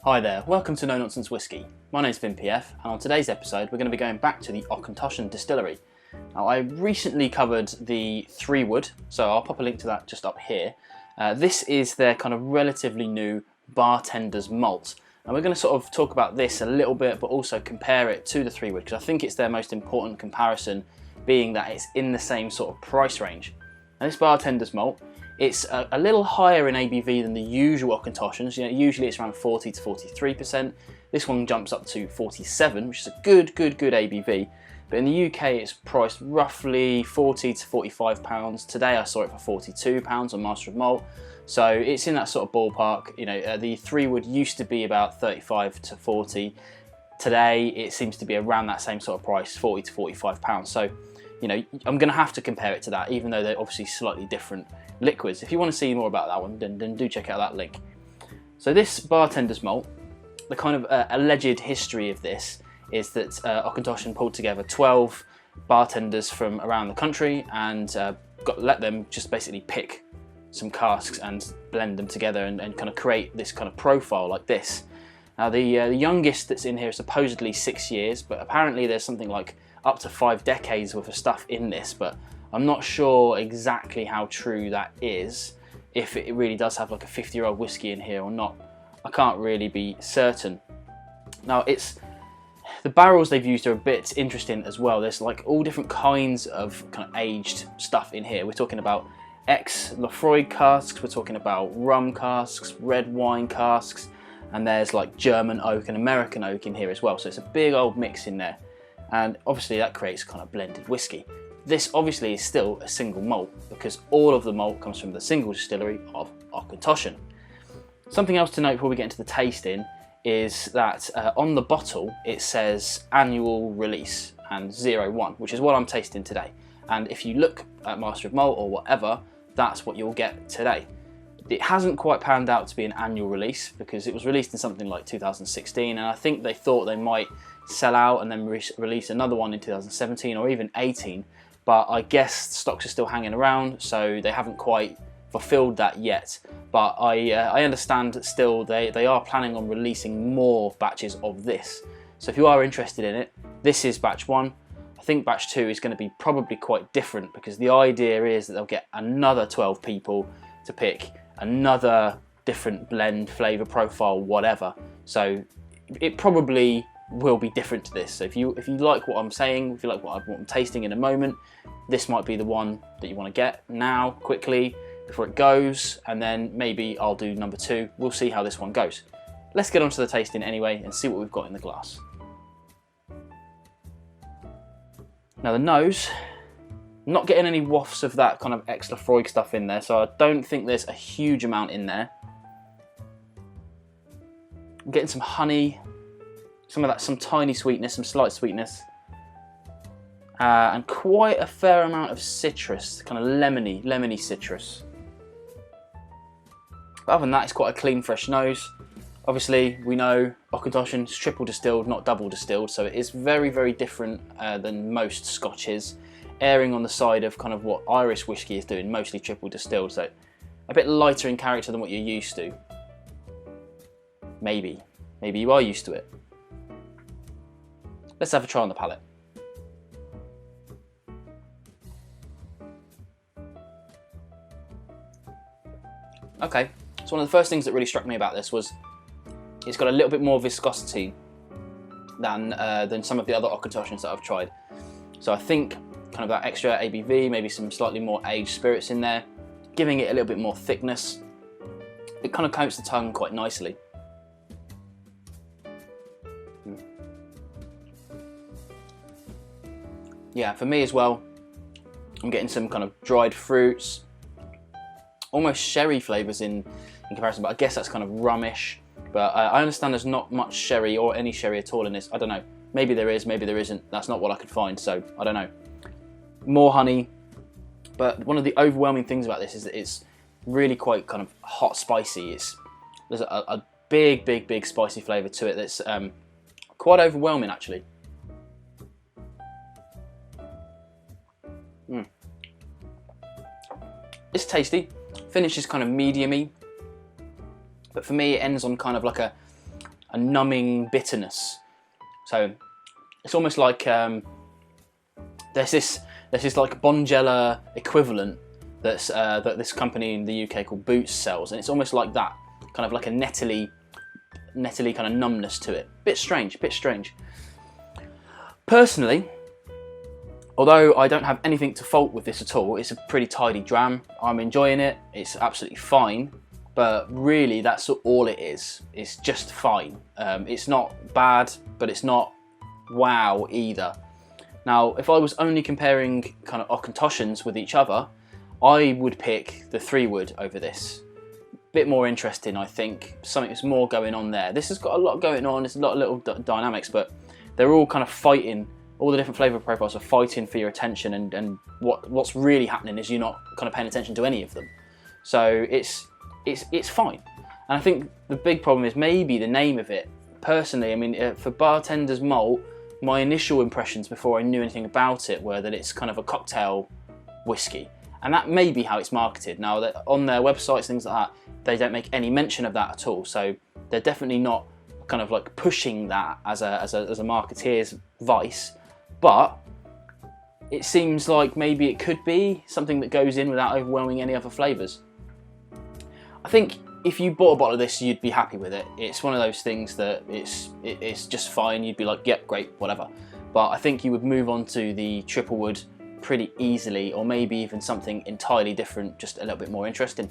Hi there, welcome to Nonsense Whisky. My name's Vin PF, and on today's episode we're going to be going back to the Auchentoshan distillery. Now, I recently covered the 3 wood, so I'll pop a link to that just up here. This is their kind of relatively new Bartender's Malt, and we're going to sort of talk about this a little bit, but also compare it to the 3 wood, because I think it's their most important comparison, being that it's in the same sort of price range. Now, this Bartender's Malt, it's a little higher in ABV than the usual Auchentoshans. Usually it's around 40 to 43%. This one jumps up to 47, which is a good ABV. But in the UK, it's priced roughly 40 to 45 pounds. Today I saw it for 42 pounds on Master of Malt. So it's in that sort of ballpark. The 3 wood used to be about 35 to 40. Today it seems to be around that same sort of price, 40 to 45 pounds. So, I'm going to have to compare it to that, even though they're obviously slightly different liquids. If you want to see more about that one, then do check out that link. So this Bartender's Malt, the kind of alleged history of this is that Auchentoshan pulled together 12 bartenders from around the country and let them just basically pick some casks and blend them together and kind of create this kind of profile like this. Now the youngest that's in here is supposedly 6 years, but apparently there's something like up to 5 decades worth of stuff in this, but I'm not sure exactly how true that is, if it really does have like a 50-year-old whiskey in here or not. I can't really be certain. Now the barrels they've used are a bit interesting as well. There's like all different kinds of kind of aged stuff in here. We're talking about ex-Lafroig casks, we're talking about rum casks, red wine casks, and there's like German oak and American oak in here as well. So it's a big old mix in there. And obviously that creates kind of blended whiskey. This obviously is still a single malt because all of the malt comes from the single distillery of Auchentoshan. Something else to note before we get into the tasting is that on the bottle it says annual release and 01, which is what I'm tasting today. And if you look at Master of Malt or whatever, that's what you'll get today. It hasn't quite panned out to be an annual release because it was released in something like 2016, and I think they thought they might sell out and then release another one in 2017 or even 18, but I guess stocks are still hanging around, so they haven't quite fulfilled that yet. But I understand that still they are planning on releasing more batches of this. So if you are interested in it, this is batch 1. I think batch 2 is going to be probably quite different because the idea is that they'll get another 12 people to pick another different blend, flavour profile, whatever. So it probably will be different to this. So if you like what I'm saying, if you like what I'm tasting in a moment, this might be the one that you want to get now, quickly, before it goes, and then maybe I'll do number 2. We'll see how this one goes. Let's get on to the tasting anyway and see what we've got in the glass. Now the nose, I'm not getting any wafts of that kind of ex-Lafroig stuff in there, so I don't think there's a huge amount in there. I'm getting some honey, some tiny sweetness, some slight sweetness, and quite a fair amount of citrus, kind of lemony citrus. But other than that, it's quite a clean, fresh nose. Obviously, we know Auchentoshan is triple distilled, not double distilled, so it is very, very different than most Scotches, erring on the side of kind of what Irish whiskey is doing, mostly triple distilled, so a bit lighter in character than what you're used to. Maybe you are used to it. Let's have a try on the palate. Okay, so one of the first things that really struck me about this was it's got a little bit more viscosity than some of the other Auchentoshans that I've tried. So I think kind of that extra ABV, maybe some slightly more aged spirits in there, giving it a little bit more thickness. It kind of coats the tongue quite nicely. Yeah, for me as well, I'm getting some kind of dried fruits, almost sherry flavours in comparison, but I guess that's kind of rummish. But I understand there's not much sherry or any sherry at all in this. I don't know. Maybe there is, maybe there isn't. That's not what I could find, so I don't know. More honey, but one of the overwhelming things about this is that it's really quite kind of hot spicy. There's a big spicy flavour to it that's quite overwhelming actually. It's tasty. Finish is kind of medium-y, but for me it ends on kind of like a a numbing bitterness. So it's almost like there's this like Bonjela equivalent that this company in the UK called Boots sells, and it's almost like that, kind of like a nettily kind of numbness to it. Bit strange. Personally, although I don't have anything to fault with this at all, it's a pretty tidy dram. I'm enjoying it. It's absolutely fine, but really that's all it is. It's just fine. It's not bad, but it's not wow either. Now, if I was only comparing kind of Auchentoshans with each other, I would pick the 3 wood over this. Bit more interesting, I think. Something's more going on there. This has got a lot going on. There's a lot of little dynamics, but they're all kind of fighting. All the different flavour profiles are fighting for your attention, and what's really happening is you're not kind of paying attention to any of them. So it's fine. And I think the big problem is maybe the name of it. Personally, I mean, for Bartender's Malt, my initial impressions before I knew anything about it were that it's kind of a cocktail whiskey. And that may be how it's marketed. Now, on their websites, things like that, they don't make any mention of that at all. So they're definitely not kind of like pushing that as a marketeer's vice. But it seems like maybe it could be something that goes in without overwhelming any other flavours. I think if you bought a bottle of this, you'd be happy with it. It's one of those things that it's just fine. You'd be like, yep, great, whatever. But I think you would move on to the triple wood pretty easily, or maybe even something entirely different, just a little bit more interesting.